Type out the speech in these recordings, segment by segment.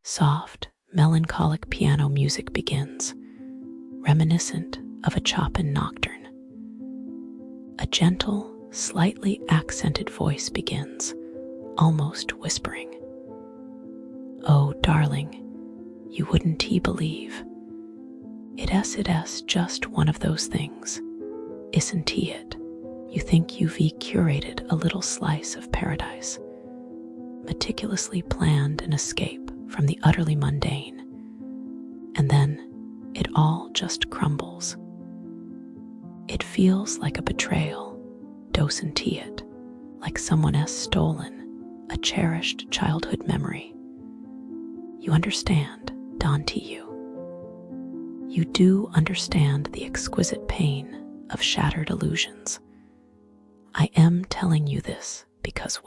Soft, melancholic piano music begins, reminiscent of a Chopin nocturne. A gentle, slightly accented voice begins, almost whispering. "Oh, darling, you wouldn't believe. It's just one of those things. Isn't it? You think you've curated a little slice of paradise, meticulously planned an escape from the utterly mundane, and then it all just crumbles. It feels like a betrayal, doesn't it? Like someone has stolen a cherished childhood memory. You understand, don't you? You do understand the exquisite pain of shattered illusions. I am telling you this because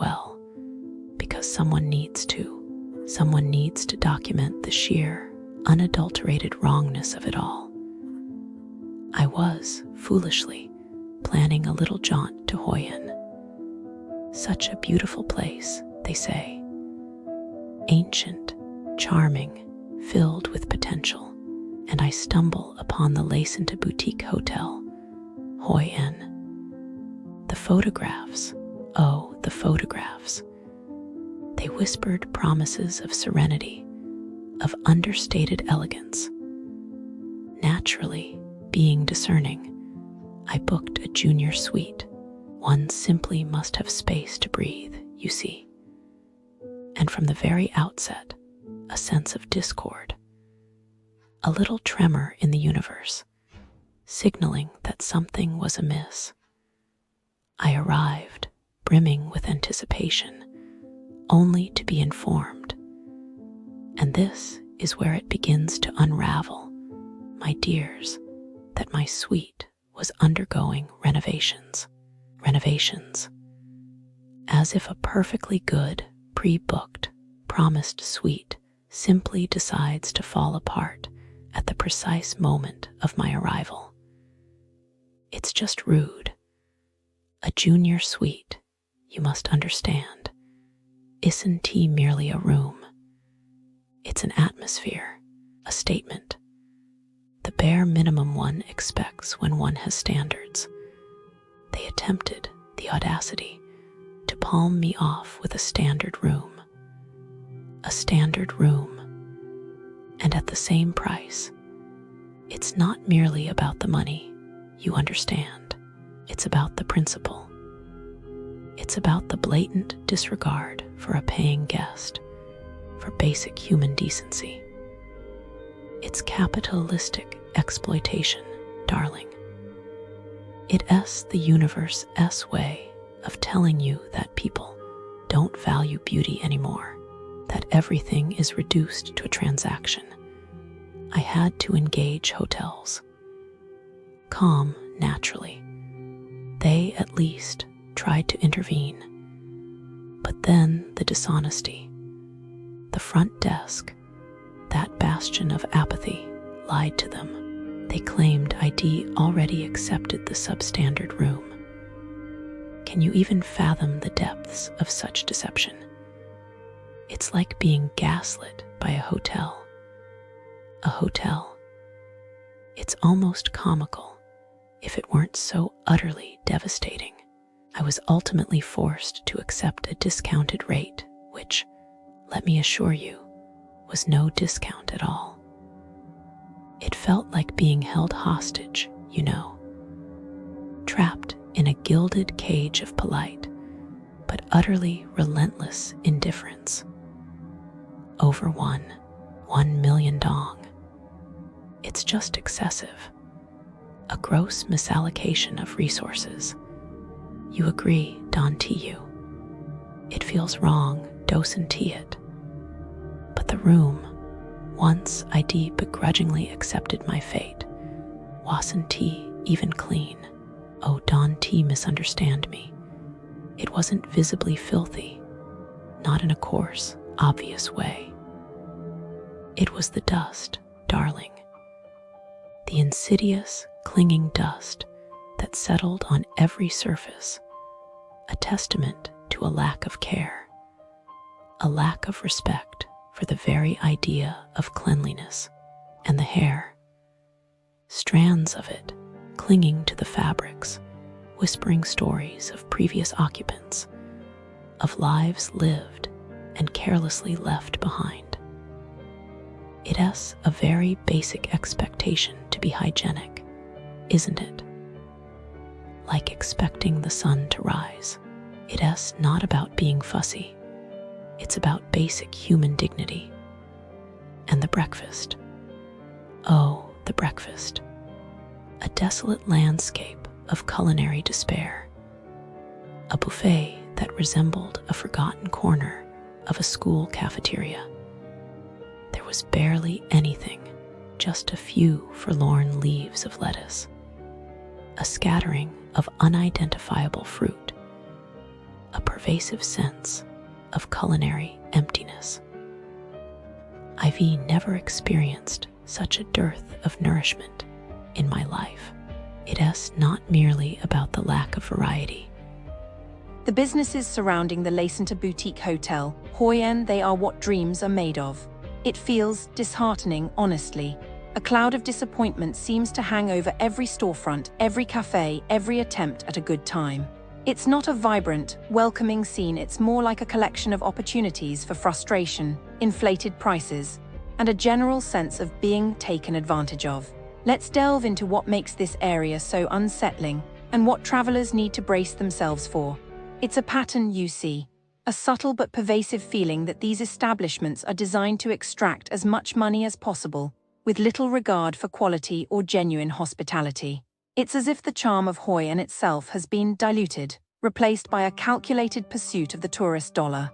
someone needs to. Someone needs to document the sheer, unadulterated wrongness of it all. I was, foolishly, planning a little jaunt to Hoi An. Such a beautiful place, they say. Ancient, charming, filled with potential. And I stumble upon the Lasenta Boutique Hotel, Hoi An. The photographs, oh, the photographs. They whispered promises of serenity, of understated elegance. Naturally, being discerning, I booked a junior suite. One simply must have space to breathe, you see. And from the very outset, a sense of discord. A little tremor in the universe, signaling that something was amiss. I arrived, brimming with anticipation, only to be informed. And this is where it begins to unravel, my dears, that my suite was undergoing renovations. As if a perfectly good, pre-booked, promised suite simply decides to fall apart at the precise moment of my arrival. It's just rude. A junior suite, you must understand, isn't merely a room. It's an atmosphere, a statement. The bare minimum one expects when one has standards. They attempted the audacity to palm me off with a standard room. A standard room. And at the same price. It's not merely about the money, you understand. It's about the principle. It's about the blatant disregard for a paying guest, for basic human decency. It's capitalistic exploitation, darling. It's the universe's way of telling you that people don't value beauty anymore, that everything is reduced to a transaction. I had to engage hotels. Calm, naturally. They, at least, tried to intervene. But then the dishonesty. The front desk, that bastion of apathy, lied to them. They claimed I'd already accepted the substandard room. Can you even fathom the depths of such deception? It's like being gaslit by a hotel. A hotel. It's almost comical, if it weren't so utterly devastating. I was ultimately forced to accept a discounted rate, which, let me assure you, was no discount at all. It felt like being held hostage, you know. Trapped in a gilded cage of polite, but utterly relentless indifference. Over 1 million dong. It's just excessive. A gross misallocation of resources. You agree, don't you? It feels wrong, doesn't it? But the room, once I begrudgingly accepted my fate, wasn't even clean. Oh, don't misunderstand me. It wasn't visibly filthy, not in a coarse, obvious way. It was the dust, darling. The insidious, clinging dust that settled on every surface, a testament to a lack of care, a lack of respect for the very idea of cleanliness and the hair, strands of it clinging to the fabrics, whispering stories of previous occupants, of lives lived and carelessly left behind. It is a very basic expectation to be hygienic, isn't it? Like expecting the sun to rise. It is not about being fussy. It's about basic human dignity. And the breakfast. Oh, the breakfast. A desolate landscape of culinary despair. A buffet that resembled a forgotten corner of a school cafeteria. There was barely anything, just a few forlorn leaves of lettuce, a scattering of unidentifiable fruit, a pervasive sense of culinary emptiness. I've never experienced such a dearth of nourishment in my life. It is not merely about the lack of variety. The businesses surrounding the Lasenta Boutique Hotel, Hoi An, they are what dreams are made of. It feels disheartening, honestly. A cloud of disappointment seems to hang over every storefront, every cafe, every attempt at a good time. It's not a vibrant, welcoming scene, it's more like a collection of opportunities for frustration, inflated prices, and a general sense of being taken advantage of. Let's delve into what makes this area so unsettling and what travelers need to brace themselves for. It's a pattern you see, a subtle but pervasive feeling that these establishments are designed to extract as much money as possible, with little regard for quality or genuine hospitality. It's as if the charm of Hoi An itself has been diluted, replaced by a calculated pursuit of the tourist dollar.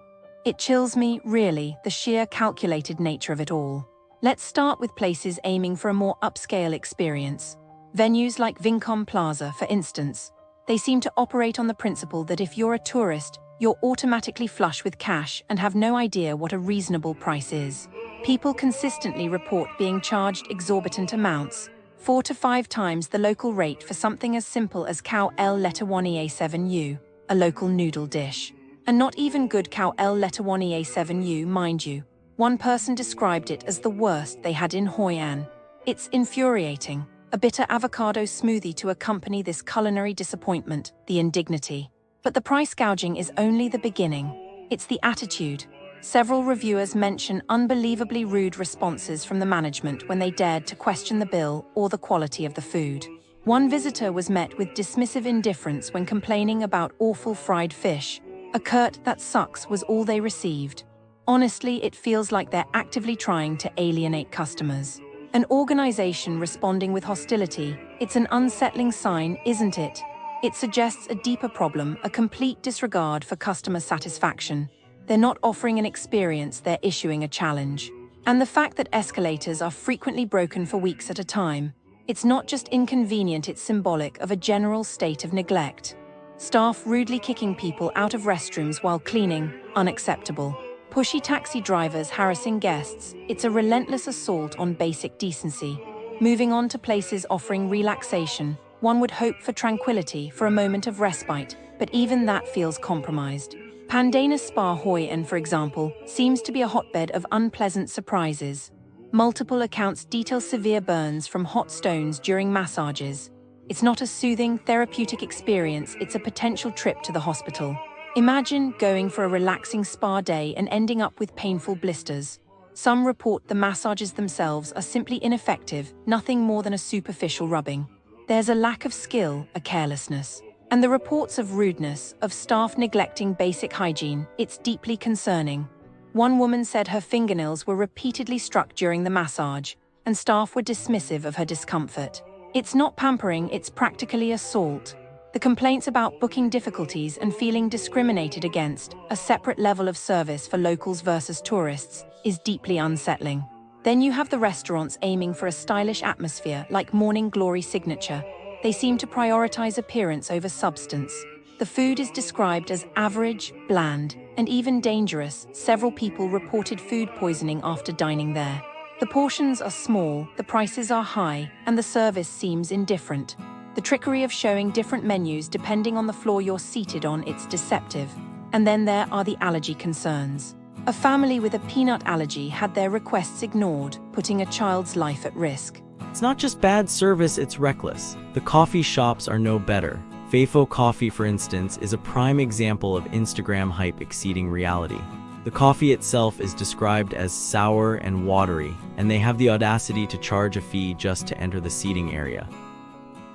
It chills me, really, the sheer calculated nature of it all. Let's start with places aiming for a more upscale experience. Venues like Vincom Plaza, for instance. They seem to operate on the principle that if you're a tourist, you're automatically flush with cash and have no idea what a reasonable price is. People consistently report being charged exorbitant amounts, 4 to 5 times the local rate for something as simple as cow L letter 1EA7U, a local noodle dish. And not even good cow L letter 1EA7U, mind you. One person described it as the worst they had in Hoi An. It's infuriating. A bitter avocado smoothie to accompany this culinary disappointment, the indignity. But the price gouging is only the beginning. It's the attitude. Several reviewers mention unbelievably rude responses from the management when they dared to question the bill or the quality of the food. One visitor was met with dismissive indifference when complaining about awful fried fish. A curt "that sucks" was all they received. Honestly, it feels like they're actively trying to alienate customers. An organization responding with hostility, it's an unsettling sign, isn't it? It suggests a deeper problem, a complete disregard for customer satisfaction. They're not offering an experience, they're issuing a challenge. And the fact that escalators are frequently broken for weeks at a time, it's not just inconvenient, it's symbolic of a general state of neglect. Staff rudely kicking people out of restrooms while cleaning, unacceptable. Pushy taxi drivers harassing guests, it's a relentless assault on basic decency. Moving on to places offering relaxation, one would hope for tranquility, for a moment of respite, but even that feels compromised. Pandana Spa Hoi An, for example, seems to be a hotbed of unpleasant surprises. Multiple accounts detail severe burns from hot stones during massages. It's not a soothing, therapeutic experience, it's a potential trip to the hospital. Imagine going for a relaxing spa day and ending up with painful blisters. Some report the massages themselves are simply ineffective, nothing more than a superficial rubbing. There's a lack of skill, a carelessness. And the reports of rudeness, of staff neglecting basic hygiene, it's deeply concerning. One woman said her fingernails were repeatedly struck during the massage, and staff were dismissive of her discomfort. It's not pampering, it's practically assault. The complaints about booking difficulties and feeling discriminated against, a separate level of service for locals versus tourists, is deeply unsettling. Then you have the restaurants aiming for a stylish atmosphere like Morning Glory Signature. They seem to prioritize appearance over substance. The food is described as average, bland, and even dangerous. Several people reported food poisoning after dining there. The portions are small, the prices are high, and the service seems indifferent. The trickery of showing different menus depending on the floor you're seated on, it's deceptive. And then there are the allergy concerns. A family with a peanut allergy had their requests ignored, putting a child's life at risk. It's not just bad service, it's reckless. The coffee shops are no better. Faifo Coffee, for instance, is a prime example of Instagram hype exceeding reality. The coffee itself is described as sour and watery, and they have the audacity to charge a fee just to enter the seating area.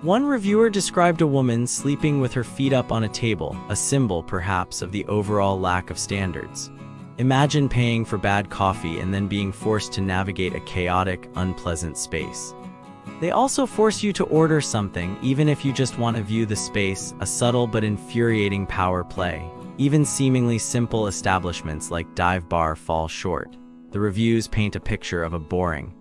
One reviewer described a woman sleeping with her feet up on a table, a symbol, perhaps, of the overall lack of standards. Imagine paying for bad coffee and then being forced to navigate a chaotic, unpleasant space. They also force you to order something, even if you just want to view the space, a subtle but infuriating power play. Even seemingly simple establishments like Dive Bar fall short. The reviews paint a picture of a boring,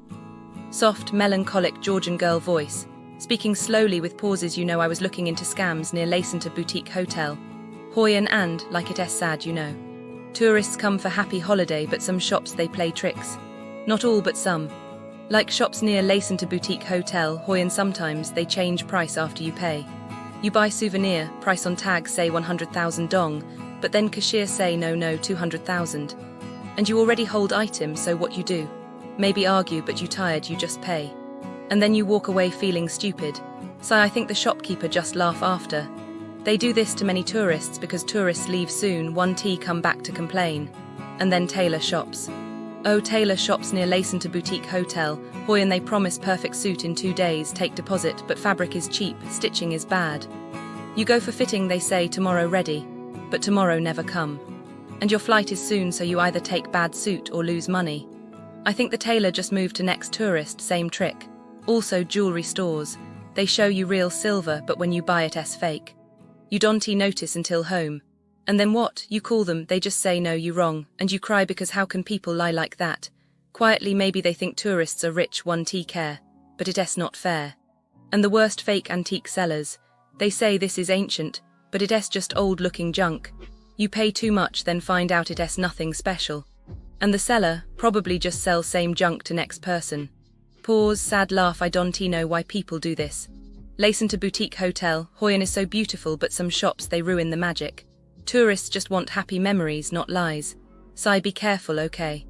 soft, melancholic Georgian girl voice, speaking slowly with pauses. I was looking into scams near Lasenta Boutique Hotel. Hoi An and, like it is sad, Tourists come for happy holiday, but some shops they play tricks. Not all, but some. Like shops near Lasenta Boutique Hotel, Hoi An, sometimes they change price after you pay. You buy souvenir, price on tag say 100,000 dong, but then cashier say no 200,000. And you already hold item, so what you do? Maybe argue, but you tired, you just pay. And then you walk away feeling stupid. So I think the shopkeeper just laugh after. They do this to many tourists because tourists leave soon, one tea come back to complain. And then tailor shops. Oh, tailor shops near Lasenta Boutique Hotel, Hoi An, they promise perfect suit in 2 days, take deposit, but fabric is cheap, stitching is bad. You go for fitting, they say tomorrow ready, but tomorrow never come. And your flight is soon, so you either take bad suit or lose money. I think the tailor just moved to next tourist, same trick. Also jewelry stores, they show you real silver, but when you buy it's fake. You don't notice until home. And then what? You call them, they just say no, you wrong, and you cry because how can people lie like that? Quietly maybe they think tourists are rich, one tea care, but it's not fair. And the worst, fake antique sellers. They say this is ancient, but it's just old looking junk. You pay too much, then find out it's nothing special. And the seller probably just sells same junk to next person. Pause, sad laugh, I don't know why people do this. Lasenta Boutique Hotel, Hoi An is so beautiful, but some shops they ruin the magic. Tourists just want happy memories, not lies. So be careful, okay?